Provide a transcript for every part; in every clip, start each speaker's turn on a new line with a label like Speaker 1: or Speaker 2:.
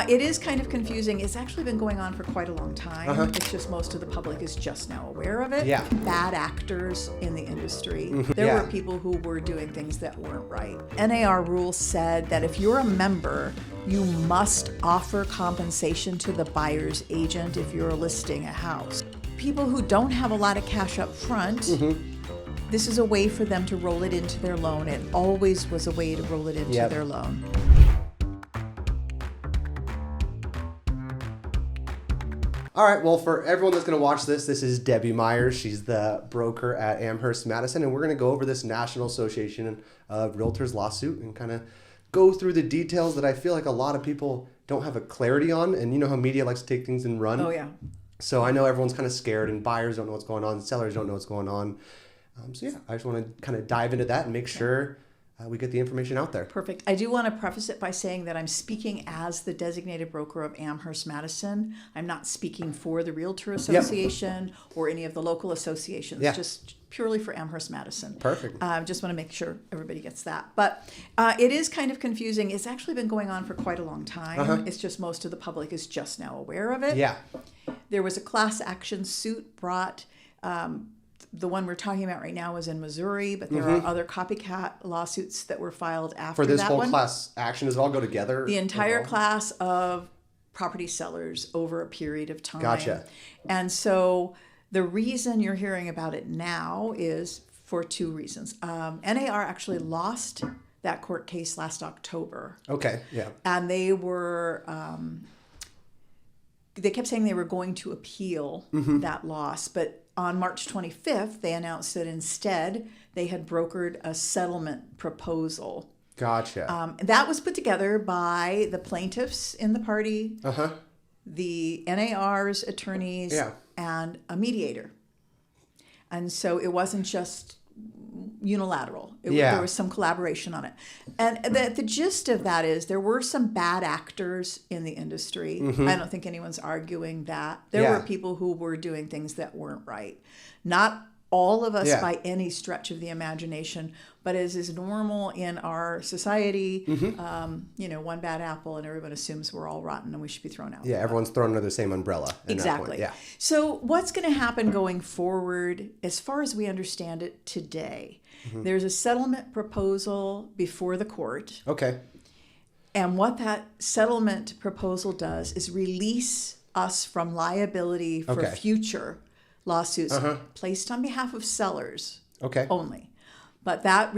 Speaker 1: It is kind of confusing. It's actually been going on for quite a long time. It's just most of the public is just now aware of it.
Speaker 2: Yeah.
Speaker 1: Bad actors in the industry. There were people who were doing things that weren't right. NAR rules said that if you're a member, you must offer compensation to the buyer's agent if you're listing a house. People who don't have a lot of cash up front, this is a way for them to roll it into their loan. It always was a way to roll it into their loan.
Speaker 2: All right, well, for everyone that's going to watch this is Debbi Myers. She's the broker at Amherst Madison, and we're going to go over this National Association of Realtors lawsuit and kind of go through the details that I feel like a lot of people don't have a clarity on. And you know how media likes to take things and run?
Speaker 1: Oh, yeah.
Speaker 2: So I know everyone's kind of scared, and buyers don't know what's going on, sellers don't know what's going on. So yeah, I just want to kind of dive into that and make sure we get the information out there.
Speaker 1: Perfect. I do want to preface it by saying that I'm speaking as the designated broker of Amherst Madison. I'm not speaking for the Realtor Association or any of the local associations, just purely for Amherst Madison.
Speaker 2: Perfect.
Speaker 1: Just want to make sure everybody gets that. But it is kind of confusing. It's actually been going on for quite a long time. It's just most of the public is just now aware of it.
Speaker 2: Yeah.
Speaker 1: There was a class action suit brought. The one we're talking about right now is in Missouri, but there are other copycat lawsuits that were filed after that one.
Speaker 2: For this whole class action, does it all go together?
Speaker 1: The entire class of property sellers over a period of time.
Speaker 2: Gotcha.
Speaker 1: And so the reason you're hearing about it now is for two reasons. NAR actually lost that court case last October.
Speaker 2: Okay, yeah.
Speaker 1: And they were... they kept saying they were going to appeal that loss, but on March 25th, they announced that instead they had brokered a settlement proposal.
Speaker 2: Gotcha.
Speaker 1: That was put together by the plaintiffs in the party, the NAR's attorneys, and a mediator. And so it wasn't just unilateral. There was some collaboration on it. And the gist of that is there were some bad actors in the industry. I don't think anyone's arguing that. There were people who were doing things that weren't right. Not all of us by any stretch of the imagination, but as is normal in our society, one bad apple and everyone assumes we're all rotten and we should be thrown out.
Speaker 2: Yeah, everyone's thrown under the same umbrella.
Speaker 1: Exactly.
Speaker 2: Yeah.
Speaker 1: So what's going to happen going forward, as far as we understand it today, there's a settlement proposal before the court.
Speaker 2: Okay.
Speaker 1: And what that settlement proposal does is release us from liability for future lawsuits placed on behalf of sellers only. But that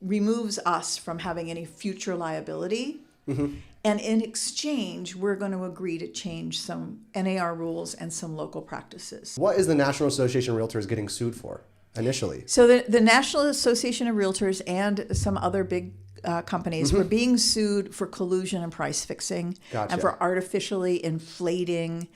Speaker 1: removes us from having any future liability. And in exchange, we're going to agree to change some NAR rules and some local practices.
Speaker 2: What is the National Association of Realtors getting sued for initially?
Speaker 1: So the National Association of Realtors and some other big companies were being sued for collusion and price fixing and for artificially inflating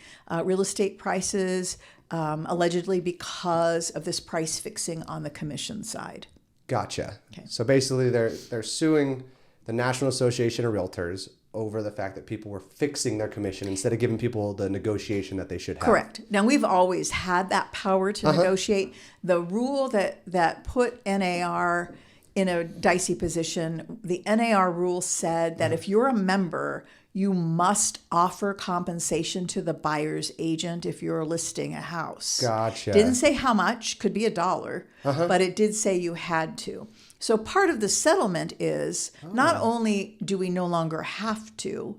Speaker 1: real estate prices, allegedly because of this price fixing on the commission side.
Speaker 2: Gotcha. Okay. So basically they're suing the National Association of Realtors over the fact that people were fixing their commission instead of giving people the negotiation that they should have.
Speaker 1: Correct. Now, we've always had that power to negotiate. The rule that put NAR in a dicey position, the NAR rule said that if you're a member, you must offer compensation to the buyer's agent if you're listing a house.
Speaker 2: Gotcha.
Speaker 1: Didn't say how much, could be $1, but it did say you had to. So part of the settlement is not only do we no longer have to,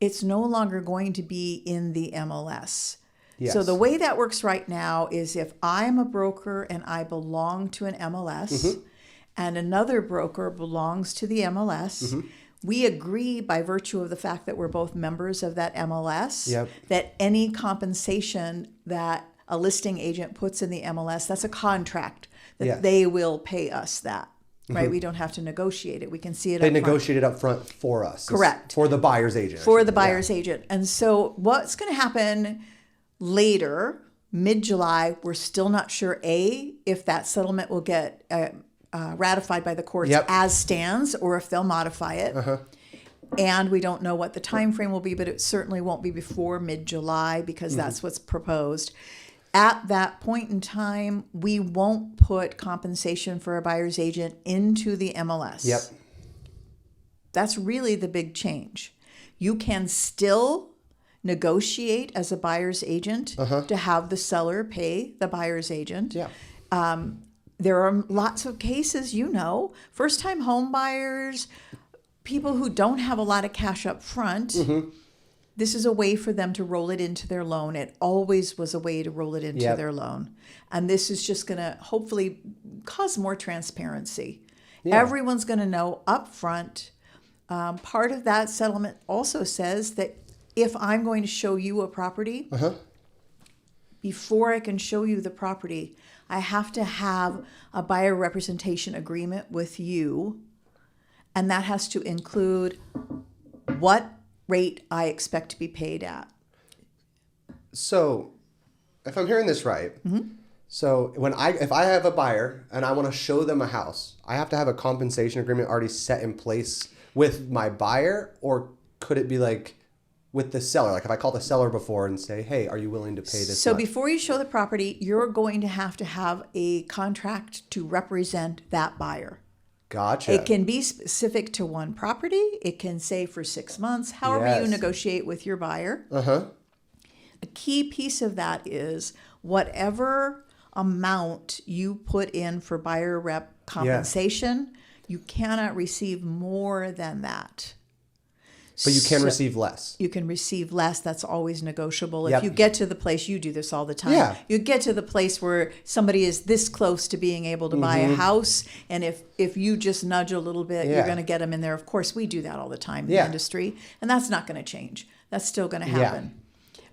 Speaker 1: it's no longer going to be in the MLS.
Speaker 2: Yes.
Speaker 1: So the way that works right now is if I'm a broker and I belong to an MLS and another broker belongs to the MLS, we agree by virtue of the fact that we're both members of that MLS that any compensation that a listing agent puts in the MLS, that's a contract that they will pay us that. Right? We don't have to negotiate it. We can see it
Speaker 2: They
Speaker 1: up front.
Speaker 2: negotiate it up front for us.
Speaker 1: Correct.
Speaker 2: For the buyer's agent.
Speaker 1: For the buyer's agent. And so what's going to happen later, mid-July, we're still not sure, if that settlement will get ratified by the courts as stands or if they'll modify it. And we don't know what the time frame will be, but it certainly won't be before mid-July because that's what's proposed. At that point in time, we won't put compensation for a buyer's agent into the MLS. That's really the big change. You can still negotiate as a buyer's agent to have the seller pay the buyer's agent.
Speaker 2: Yeah.
Speaker 1: There are lots of cases, first-time home buyers, people who don't have a lot of cash up front. This is a way for them to roll it into their loan. It always was a way to roll it into their loan. And this is just going to hopefully cause more transparency. Yeah. Everyone's going to know up front. Part of that settlement also says that if I'm going to show you a property, before I can show you the property, I have to have a buyer representation agreement with you. And that has to include what rate I expect to be paid at.
Speaker 2: So, if I'm hearing this right, so if I have a buyer and I want to show them a house, I have to have a compensation agreement already set in place with my buyer, or could it be like with the seller? Like if I call the seller before and say, hey, are you willing to pay this
Speaker 1: So
Speaker 2: much?
Speaker 1: before you show the property, you're going to have a contract to represent that buyer.
Speaker 2: Gotcha.
Speaker 1: It can be specific to one property. It can say for 6 months, however you negotiate with your buyer. A key piece of that is whatever amount you put in for buyer rep compensation, you cannot receive more than that.
Speaker 2: But you can receive less.
Speaker 1: You can receive less. That's always negotiable.
Speaker 2: Yep.
Speaker 1: If you get to the place, you do this all the time.
Speaker 2: Yeah.
Speaker 1: You get to the place where somebody is this close to being able to buy a house. And if you just nudge a little bit, you're going to get them in there. Of course, we do that all the time in the industry. And that's not going to change. That's still going to happen. Yeah.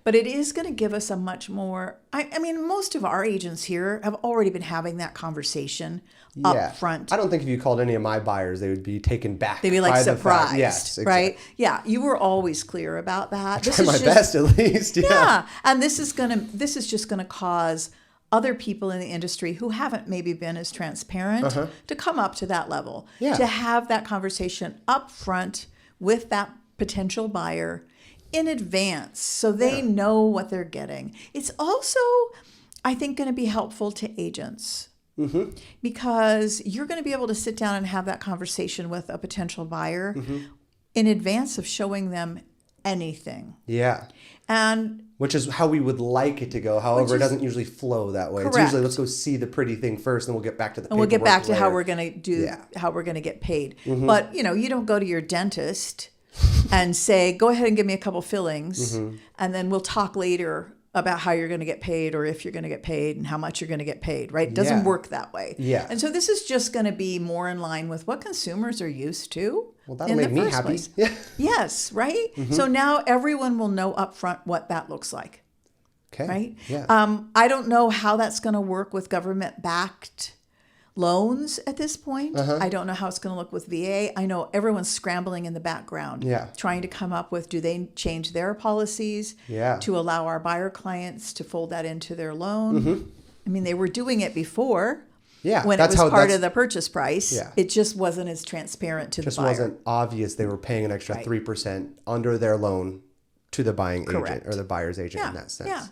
Speaker 1: But it is going to give us a much more, I mean, most of our agents here have already been having that conversation up front.
Speaker 2: I don't think if you called any of my buyers, they would be taken back.
Speaker 1: They'd be like surprised.
Speaker 2: Yes, exactly.
Speaker 1: Right? Yeah, you were always clear about that.
Speaker 2: I try my best at least.
Speaker 1: Yeah, and this is just gonna cause other people in the industry who haven't maybe been as transparent to come up to that level. Yeah. To have that conversation up front with that potential buyer in advance so they know what they're getting. It's also, I think, going to be helpful to agents because you're going to be able to sit down and have that conversation with a potential buyer in advance of showing them anything.
Speaker 2: Yeah.
Speaker 1: And
Speaker 2: which is how we would like it to go. However, it doesn't usually flow that way. Correct. It's usually let's go see the pretty thing first, and we'll get back to the paperwork.
Speaker 1: And we'll get back to how we're going to do how we're going to get paid. But you don't go to your dentist and say, go ahead and give me a couple fillings, and then we'll talk later about how you're going to get paid or if you're going to get paid and how much you're going to get paid, right? It doesn't work that way. Yeah. And so this is just going to be more in line with what consumers are used to.
Speaker 2: Well, that'll make me happy.
Speaker 1: Yeah. Yes, right? So now everyone will know up front what that looks like.
Speaker 2: Okay.
Speaker 1: Right?
Speaker 2: Yeah.
Speaker 1: I don't know how that's going to work with government-backed loans at this point. I don't know how it's going to look with VA. I know everyone's scrambling in the background, trying to come up with, do they change their policies to allow our buyer clients to fold that into their loan? I mean, they were doing it before when it was part of the purchase price. It just wasn't as transparent to the buyer.
Speaker 2: It just wasn't obvious they were paying an extra 3% under their loan to the buying agent or the buyer's agent in that sense. Yeah.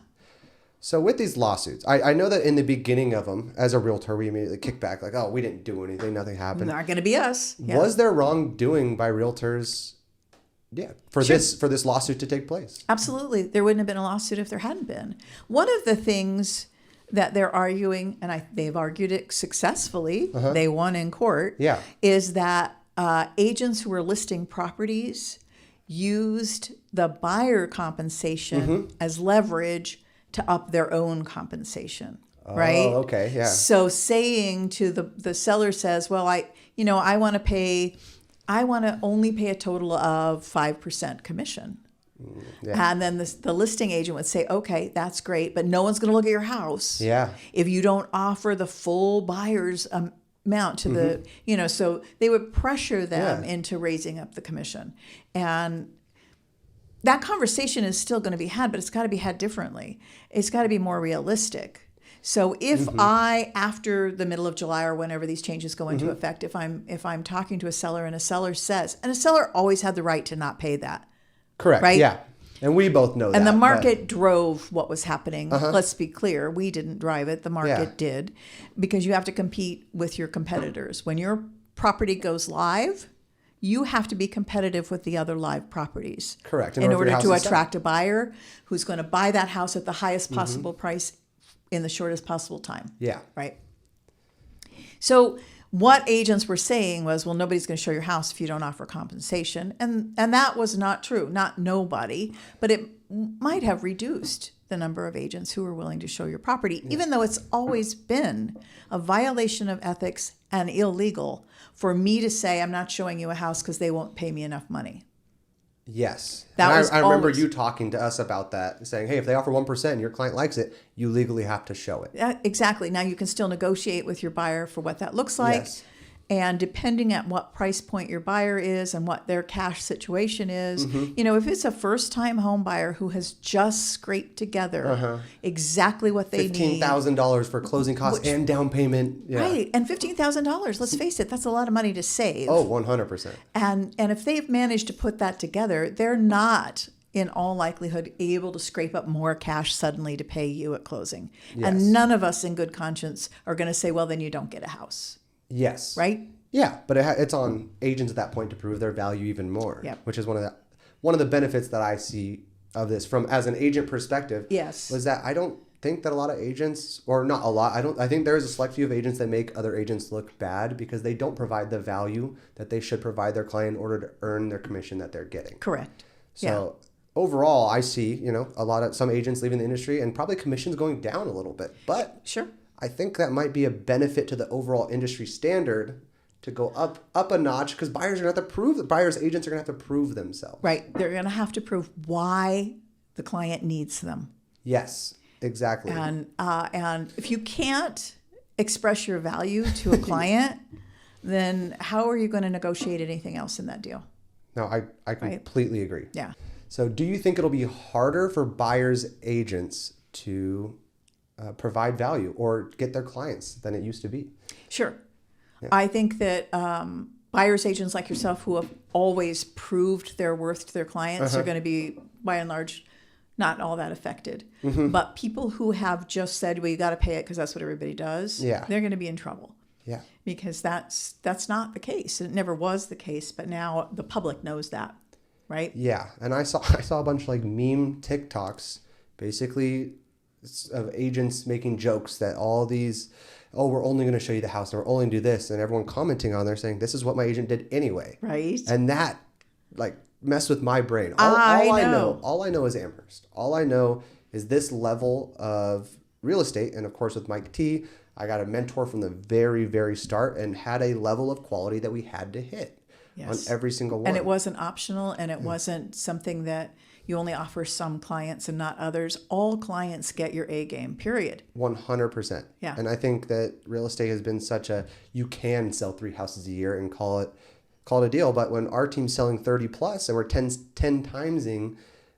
Speaker 2: So with these lawsuits, I know that in the beginning of them, as a realtor, we immediately kick back like, oh, we didn't do anything. Nothing happened.
Speaker 1: Not going to be us. Yeah.
Speaker 2: Was there wrongdoing by realtors for this lawsuit to take place?
Speaker 1: Absolutely. There wouldn't have been a lawsuit if there hadn't been. One of the things that they're arguing, and they've argued it successfully, they won in court, is that agents who were listing properties used the buyer compensation as leverage to up their own compensation, right?
Speaker 2: Oh, okay, yeah.
Speaker 1: So saying to the seller says, well, I want to only pay a total of 5% commission. And then the listing agent would say, okay, that's great, but no one's going to look at your house if you don't offer the full buyer's amount to the, so they would pressure them into raising up the commission. And that conversation is still going to be had, but it's got to be had differently. It's got to be more realistic. So if I, after the middle of July or whenever these changes go into effect, if I'm talking to a seller and a seller says, and a seller always had the right to not pay that.
Speaker 2: Correct. Right? Yeah. And we both know that.
Speaker 1: And the market drove what was happening. Let's be clear. We didn't drive it. The market did, because you have to compete with your competitors. When your property goes live, you have to be competitive with the other live properties.
Speaker 2: Correct.
Speaker 1: In order to attract a buyer who's going to buy that house at the highest possible price in the shortest possible time.
Speaker 2: Yeah.
Speaker 1: Right. So what agents were saying was, well, nobody's going to show your house if you don't offer compensation. And that was not true. Not nobody, but it might have reduced the number of agents who were willing to show your property, even though it's always been a violation of ethics and illegal for me to say, I'm not showing you a house because they won't pay me enough money.
Speaker 2: Yes.
Speaker 1: I
Speaker 2: remember you talking to us about that, saying, hey, if they offer 1% and your client likes it, you legally have to show it.
Speaker 1: Exactly. Now you can still negotiate with your buyer for what that looks like.
Speaker 2: Yes.
Speaker 1: And depending at what price point your buyer is and what their cash situation is, if it's a first-time home buyer who has just scraped together exactly what they need.
Speaker 2: $15,000 for closing costs and down payment. Yeah.
Speaker 1: Right. And $15,000, let's face it, that's a lot of money to save.
Speaker 2: Oh, 100%.
Speaker 1: And if they've managed to put that together, they're not, in all likelihood, able to scrape up more cash suddenly to pay you at closing.
Speaker 2: Yes.
Speaker 1: And none of us in good conscience are going to say, well, then you don't get a house.
Speaker 2: Yes.
Speaker 1: Right?
Speaker 2: Yeah, but it's on agents at that point to prove their value even more.
Speaker 1: Yep.
Speaker 2: Which is one of the benefits that I see of this from as an agent perspective.
Speaker 1: Yes.
Speaker 2: Was that I don't think that a lot of agents, or not a lot, I think there is a select few of agents that make other agents look bad because they don't provide the value that they should provide their client in order to earn their commission that they're getting.
Speaker 1: Correct.
Speaker 2: So overall, I see, some agents leaving the industry and probably commissions going down a little bit. But
Speaker 1: sure.
Speaker 2: I think that might be a benefit to the overall industry standard to go up a notch because buyers agents are going to have to prove themselves.
Speaker 1: Right. They're going to have to prove why the client needs them.
Speaker 2: Yes, exactly.
Speaker 1: And if you can't express your value to a client, then how are you going to negotiate anything else in that deal?
Speaker 2: No, I completely agree.
Speaker 1: Yeah.
Speaker 2: So do you think it'll be harder for buyers agents to provide value or get their clients than it used to be?
Speaker 1: Sure. Yeah. I think that buyer's agents like yourself who have always proved their worth to their clients are going to be, by and large, not all that affected. But people who have just said, well, you got to pay it because that's what everybody does, they're going to be in trouble.
Speaker 2: Yeah.
Speaker 1: Because that's not the case. It never was the case, but now the public knows that, right?
Speaker 2: Yeah. And I saw a bunch of like meme TikToks, basically, of agents making jokes that all these, we're only going to show you the house and we're only going to do this, and everyone commenting on there saying this is what my agent did anyway.
Speaker 1: Right.
Speaker 2: And that messed with my brain. All I know is Amherst. All I know is this level of real estate, and of course with Mike T, I got a mentor from the very, very start and had a level of quality that we had to hit on every single one.
Speaker 1: And it wasn't optional, and it wasn't something that you only offer some clients and not others. All clients get your A game, period.
Speaker 2: 100%.
Speaker 1: Yeah.
Speaker 2: And I think that real estate has been you can sell 3 houses a year and call it a deal. But when our team's selling 30 plus and we're 10 timesing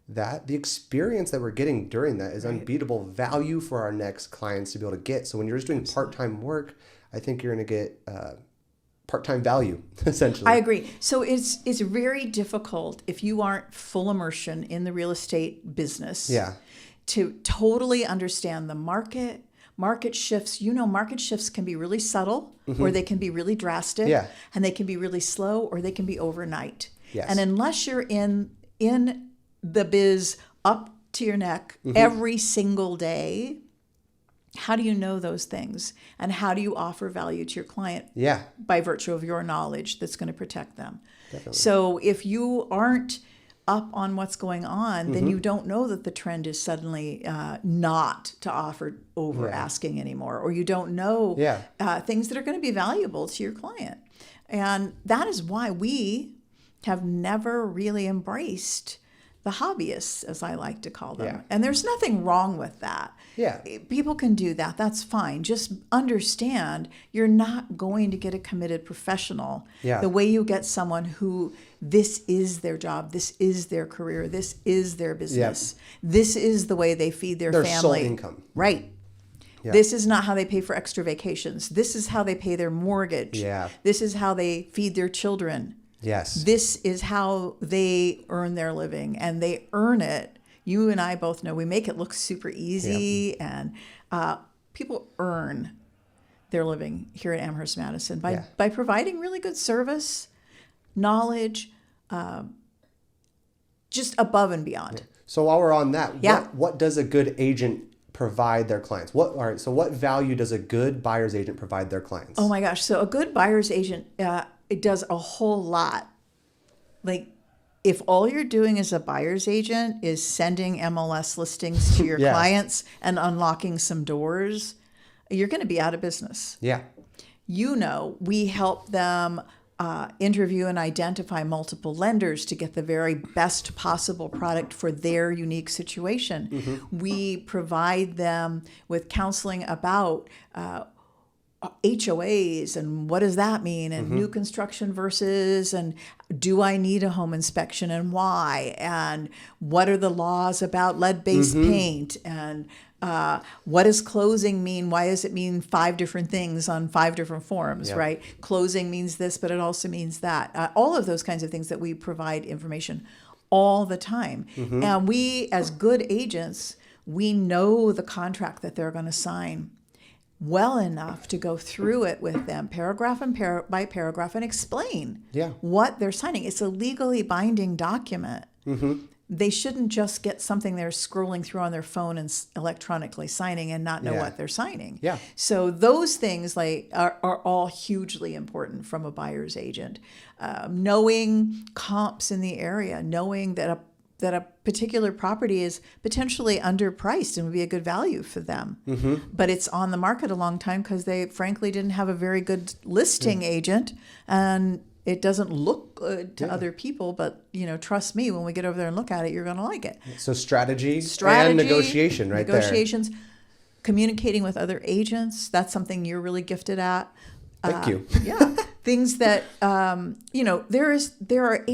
Speaker 2: that, the experience that we're getting during that is unbeatable value for our next clients to be able to get. So when you're just doing part-time work, I think you're going to get part-time value, essentially.
Speaker 1: I agree. So it's very difficult if you aren't full immersion in the real estate business to totally understand the market shifts. Market shifts can be really subtle or they can be really drastic and they can be really slow or they can be overnight.
Speaker 2: Yes.
Speaker 1: And unless you're in the biz up to your neck every single day, how do you know those things? And how do you offer value to your client by virtue of your knowledge that's going to protect them? Definitely. So if you aren't up on what's going on, then you don't know that the trend is suddenly not to offer over asking anymore, or you don't know things that are going to be valuable to your client. And that is why we have never really embraced the hobbyists, as I like to call them. Yeah. And there's nothing wrong with that.
Speaker 2: Yeah.
Speaker 1: People can do that. That's fine. Just understand you're not going to get a committed professional the way you get someone who this is their job, this is their career, this is their business. This is the way they feed their family.
Speaker 2: Their sole income.
Speaker 1: Right. Yeah. This is not how they pay for extra vacations. This is how they pay their mortgage.
Speaker 2: Yeah.
Speaker 1: This is how they feed their children.
Speaker 2: Yes.
Speaker 1: This is how they earn their living, and they earn it. You and I both know we make it look super easy, and people earn their living here at Amherst Madison by providing really good service, knowledge, just above and beyond.
Speaker 2: So while we're on that, what does a good agent provide their clients? So what value does a good buyer's agent provide their clients?
Speaker 1: Oh my gosh. So a good buyer's agent, it does a whole lot. Like, if all you're doing as a buyer's agent is sending MLS listings to your clients and unlocking some doors, you're going to be out of business.
Speaker 2: Yeah.
Speaker 1: We help them interview and identify multiple lenders to get the very best possible product for their unique situation. Mm-hmm. We provide them with counseling about HOAs and what does that mean, and new construction versus, and do I need a home inspection and why, and what are the laws about lead-based paint, and what does closing mean? Why does it mean 5 different things on 5 different forms, right? Closing means this, but it also means that. All of those kinds of things that we provide information all the time. And we, as good agents, we know the contract that they're going to sign well enough to go through it with them, paragraph by paragraph, and explain what they're signing. It's a legally binding document. They shouldn't just get something they're scrolling through on their phone and electronically signing and not know what they're signing. So those things are all hugely important from a buyer's agent. Knowing comps in the area, knowing that a particular property is potentially underpriced and would be a good value for them. But it's on the market a long time because they frankly didn't have a very good listing agent, and it doesn't look good to other people, but trust me, when we get over there and look at it, you're going to like it.
Speaker 2: So strategy and negotiation
Speaker 1: negotiations, communicating with other agents, that's something you're really gifted at.
Speaker 2: Thank you.
Speaker 1: Things that there are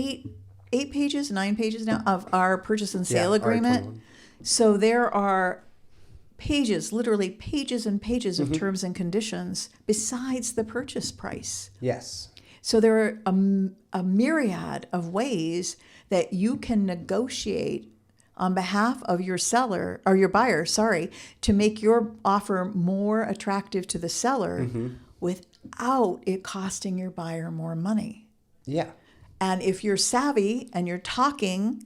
Speaker 1: 9 pages now of our purchase and sale agreement. So there are pages, literally pages and pages of terms and conditions besides the purchase price.
Speaker 2: Yes.
Speaker 1: So there are a myriad of ways that you can negotiate on behalf of your seller or your buyer, to make your offer more attractive to the seller without it costing your buyer more money.
Speaker 2: Yeah.
Speaker 1: And if you're savvy and you're talking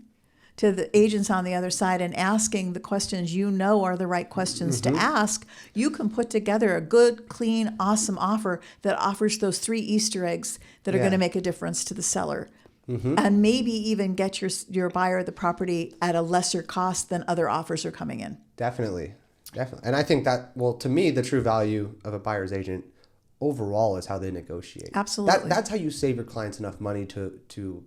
Speaker 1: to the agents on the other side and asking the questions are the right questions to ask, you can put together a good, clean, awesome offer that offers those 3 Easter eggs that are going to make a difference to the seller. And maybe even get your buyer the property at a lesser cost than other offers are coming in. Definitely.
Speaker 2: And I think that, to me, the true value of a buyer's agent overall is how they negotiate.
Speaker 1: Absolutely.
Speaker 2: That's how you save your clients enough money to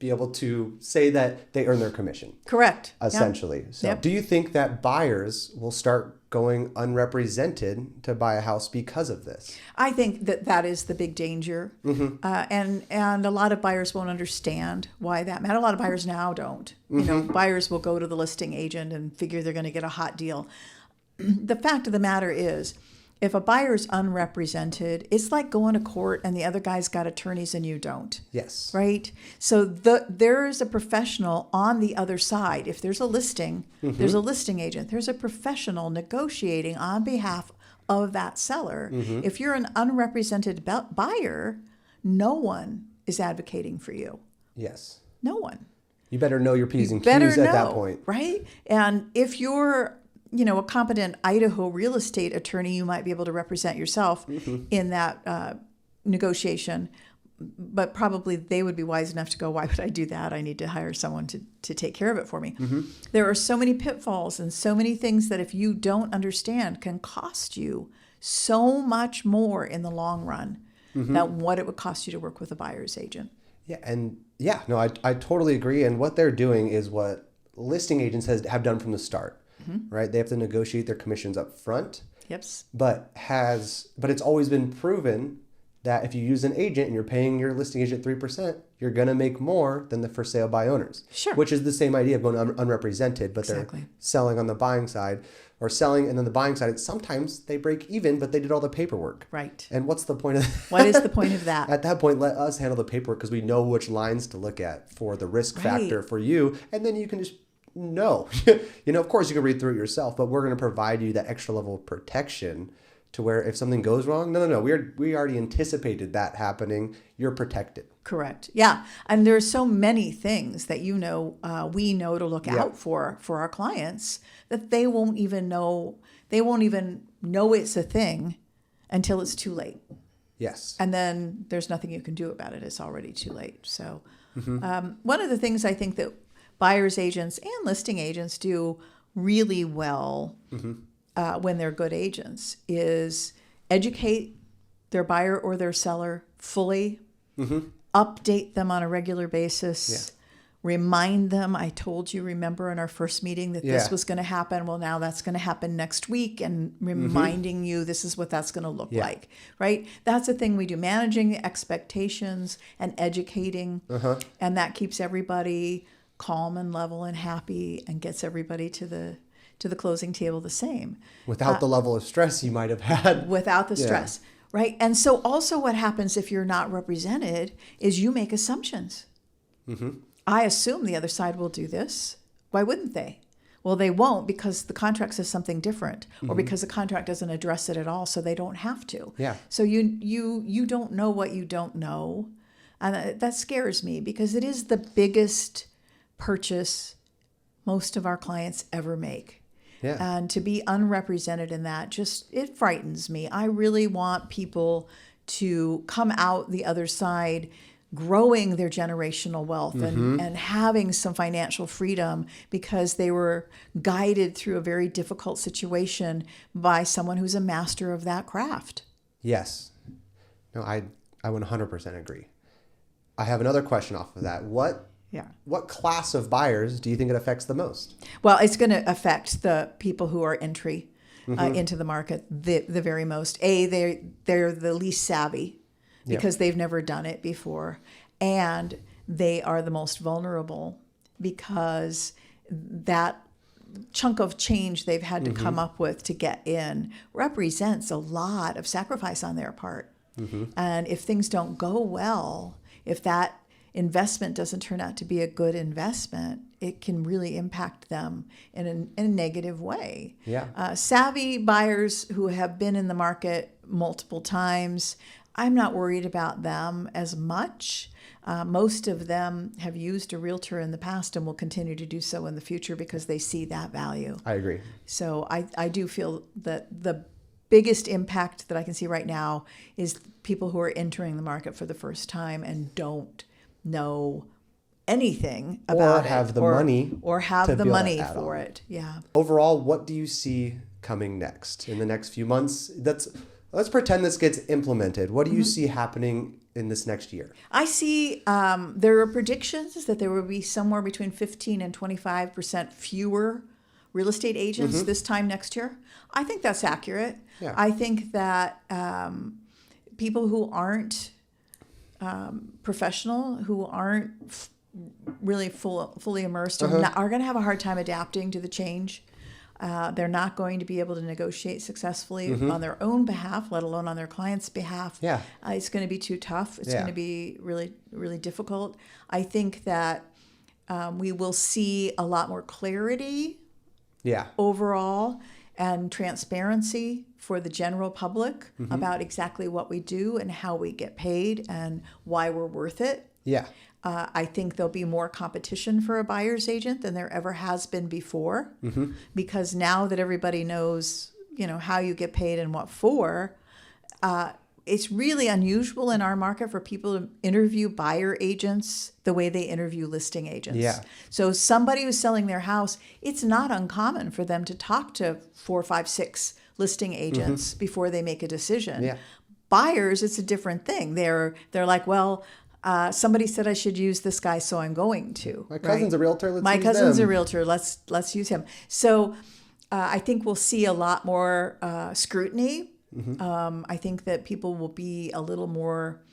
Speaker 2: be able to say that they earn their commission.
Speaker 1: Correct.
Speaker 2: Essentially. Yep. So do you think that buyers will start going unrepresented to buy a house because of this?
Speaker 1: I think that is the big danger. And a lot of buyers won't understand why that matters. A lot of buyers now don't. Buyers will go to the listing agent and figure they're going to get a hot deal. The fact of the matter is, if a buyer's unrepresented, it's like going to court and the other guy's got attorneys and you don't.
Speaker 2: Yes.
Speaker 1: Right? So there is a professional on the other side. If there's a listing, there's a listing agent. There's a professional negotiating on behalf of that seller. If you're an unrepresented buyer, no one is advocating for you.
Speaker 2: Yes.
Speaker 1: No one.
Speaker 2: You better know your P's and Q's at that point.
Speaker 1: Right? And if you're a competent Idaho real estate attorney, you might be able to represent yourself in that negotiation. But probably they would be wise enough to go, why would I do that? I need to hire someone to take care of it for me. There are so many pitfalls and so many things that if you don't understand can cost you so much more in the long run than what it would cost you to work with a buyer's agent.
Speaker 2: I totally agree. And what they're doing is what listing agents have done from the start. Right? They have to negotiate their commissions up front.
Speaker 1: Yep.
Speaker 2: But it's always been proven that if you use an agent and you're paying your listing agent 3%, you're going to make more than the for sale by owners.
Speaker 1: Sure.
Speaker 2: Which is the same idea of going unrepresented, but they're selling on the buying side or selling, and then the buying side, sometimes they break even, but they did all the paperwork.
Speaker 1: Right.
Speaker 2: And what's the point of that?
Speaker 1: What is the point of that?
Speaker 2: At that point, let us handle the paperwork because we know which lines to look at for the risk factor for you, and then you can just of course you can read through it yourself, but we're going to provide you that extra level of protection to where if something goes wrong, no, we already anticipated that happening. You're protected.
Speaker 1: Correct. Yeah. And there's so many things that we know to look out for our clients that they won't even know it's a thing until it's too late.
Speaker 2: Yes.
Speaker 1: And then there's nothing you can do about it. It's already too late. So one of the things I think that buyer's agents and listing agents do really well when they're good agents is educate their buyer or their seller fully, update them on a regular basis, remind them, I told you, remember in our first meeting that this was going to happen. Well, now that's going to happen next week, and reminding you this is what that's going to look like, right? That's the thing we do, managing the expectations and educating, and that keeps everybody calm and level and happy and gets everybody to the closing table the same.
Speaker 2: Without the level of stress you might have had.
Speaker 1: Without the stress, right? And so also what happens if you're not represented is you make assumptions. I assume the other side will do this. Why wouldn't they? Well, they won't because the contract says something different, or because the contract doesn't address it at all, so they don't have to.
Speaker 2: Yeah.
Speaker 1: So you don't know what you don't know, and that scares me because it is the biggest purchase most of our clients ever make.
Speaker 2: Yeah.
Speaker 1: And to be unrepresented in that, it frightens me. I really want people to come out the other side growing their generational wealth and having some financial freedom because they were guided through a very difficult situation by someone who's a master of that craft.
Speaker 2: Yes. No, I 100% agree. I have another question off of that. What class of buyers do you think it affects the most?
Speaker 1: Well, it's going to affect the people who are entry into the market the very most. They're the least savvy because they've never done it before. And they are the most vulnerable because that chunk of change they've had to come up with to get in represents a lot of sacrifice on their part. And if things don't go well, if that investment doesn't turn out to be a good investment, it can really impact them in a negative way. Savvy buyers who have been in the market multiple times, I'm not worried about them as much. Most of them have used a realtor in the past and will continue to do so in the future because they see that value.
Speaker 2: I agree.
Speaker 1: So I do feel that the biggest impact that I can see right now is people who are entering the market for the first time and don't know anything about
Speaker 2: it. Or have the money
Speaker 1: for it. Yeah.
Speaker 2: Overall, what do you see coming next in the next few months? Let's pretend this gets implemented. What do you see happening in this next year?
Speaker 1: I see there are predictions that there will be somewhere between 15 and 25% fewer real estate agents this time next year. I think that's accurate.
Speaker 2: Yeah.
Speaker 1: I think that people who aren't professional, who aren't really fully immersed, are going to have a hard time adapting to the change. They're not going to be able to negotiate successfully on their own behalf, let alone on their client's behalf.
Speaker 2: Yeah.
Speaker 1: It's going to be too tough. It's going to be really, really difficult. I think that we will see a lot more clarity overall and transparency for the general public about exactly what we do and how we get paid and why we're worth it.
Speaker 2: Yeah.
Speaker 1: I think there'll be more competition for a buyer's agent than there ever has been before, because now that everybody knows, how you get paid and what for, it's really unusual in our market for people to interview buyer agents the way they interview listing agents.
Speaker 2: Yeah.
Speaker 1: So somebody who's selling their house, it's not uncommon for them to talk to 4, 5, 6 listing agents before they make a decision.
Speaker 2: Yeah.
Speaker 1: Buyers, it's a different thing. They're like, well, somebody said I should use this guy, so I'm going to.
Speaker 2: My cousin's a realtor.
Speaker 1: My cousin's a realtor. Let's use him. So I think we'll see a lot more scrutiny. I think that people will be a little more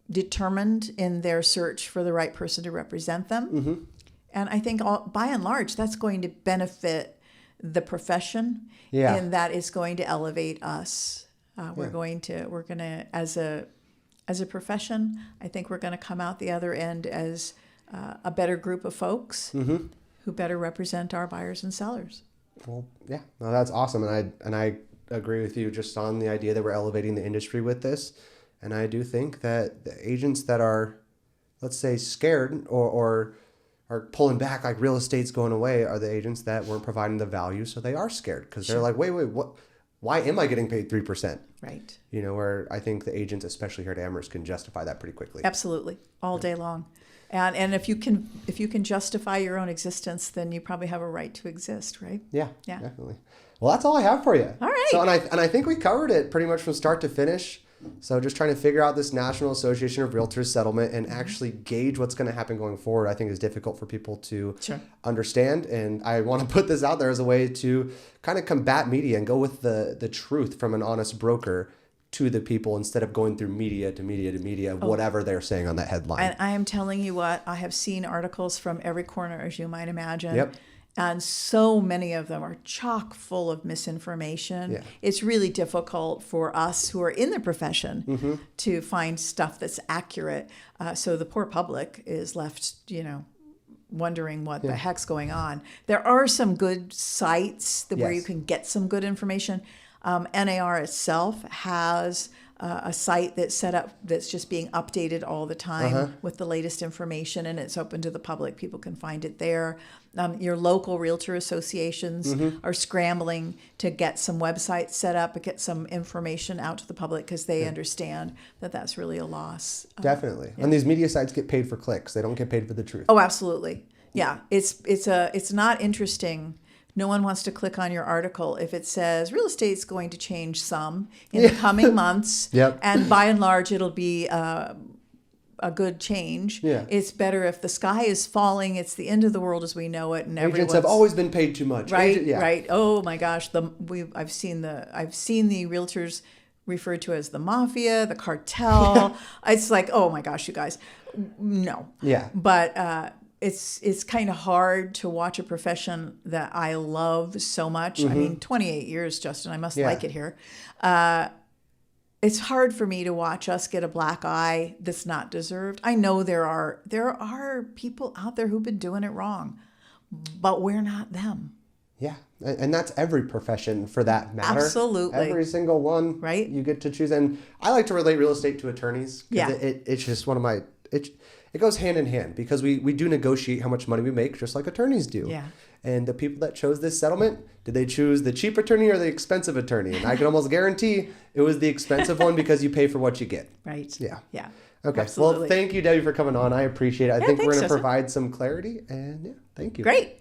Speaker 1: determined in their search for the right person to represent them. And I think by and large, that's going to benefit the profession in that it's going to elevate us. We're going to, as a profession, I think we're going to come out the other end as a better group of folks who better represent our buyers and sellers.
Speaker 2: Well, yeah, no, that's awesome, and I agree with you just on the idea that we're elevating the industry with this. And I do think that the agents that are, let's say, scared or are pulling back, like real estate's going away, are the agents that weren't providing the value. So they are scared because they're like, wait, what? Why am I getting paid 3%?
Speaker 1: Right.
Speaker 2: You know, where I think the agents, especially here at Amherst, can justify that pretty quickly.
Speaker 1: Absolutely. All day long. And if you can justify your own existence, then you probably have a right to exist, right?
Speaker 2: Yeah, definitely. Well, that's all I have for you.
Speaker 1: All right.
Speaker 2: So, and I think we covered it pretty much from start to finish. So just trying to figure out this National Association of Realtors settlement and actually gauge what's going to happen going forward, I think is difficult for people to understand. And I want to put this out there as a way to kind of combat media and go with the truth from an honest broker to the people instead of going through media to media to media, whatever they're saying on that headline.
Speaker 1: And I am telling you what, I have seen articles from every corner, as you might imagine.
Speaker 2: Yep.
Speaker 1: And so many of them are chock full of misinformation. Yeah. It's really difficult for us who are in the profession to find stuff that's accurate. So the poor public is left, wondering what the heck's going on. There are some good sites where you can get some good information. NAR itself has a site that's set up that's just being updated all the time with the latest information, and it's open to the public. People can find it there. Your local realtor associations are scrambling to get some websites set up and get some information out to the public because they understand that that's really a loss.
Speaker 2: Definitely. And these media sites get paid for clicks. They don't get paid for the truth.
Speaker 1: Oh, absolutely. Yeah. It's not interesting. No one wants to click on your article if it says real estate's going to change some in the coming months. And by and large, it'll be a good change. It's better if the sky is falling, it's the end of the world as we know it, and
Speaker 2: agents have always been paid too much.
Speaker 1: Right, right. Oh my gosh, I've seen the realtors referred to as the mafia, the cartel. It's like, oh my gosh, you guys, no. But it's kind of hard to watch a profession that I love so much. I mean, 28 years, Justin. I must like it here. It's hard for me to watch us get a black eye that's not deserved. I know there are people out there who've been doing it wrong, but we're not them.
Speaker 2: Yeah, and that's every profession for that matter.
Speaker 1: Absolutely.
Speaker 2: Every single one.
Speaker 1: Right.
Speaker 2: You get to choose. And I like to relate real estate to attorneys. It's just one of my... It goes hand in hand because we do negotiate how much money we make just like attorneys do. Yeah. And the people that chose this settlement, did they choose the cheap attorney or the expensive attorney? And I can almost guarantee it was the expensive one because you pay for what you get.
Speaker 1: Right.
Speaker 2: Yeah.
Speaker 1: Yeah.
Speaker 2: Okay.
Speaker 1: Absolutely.
Speaker 2: Well, thank you, Debbie, for coming on. I appreciate it. I think we're going to provide some clarity. And thank you.
Speaker 1: Great.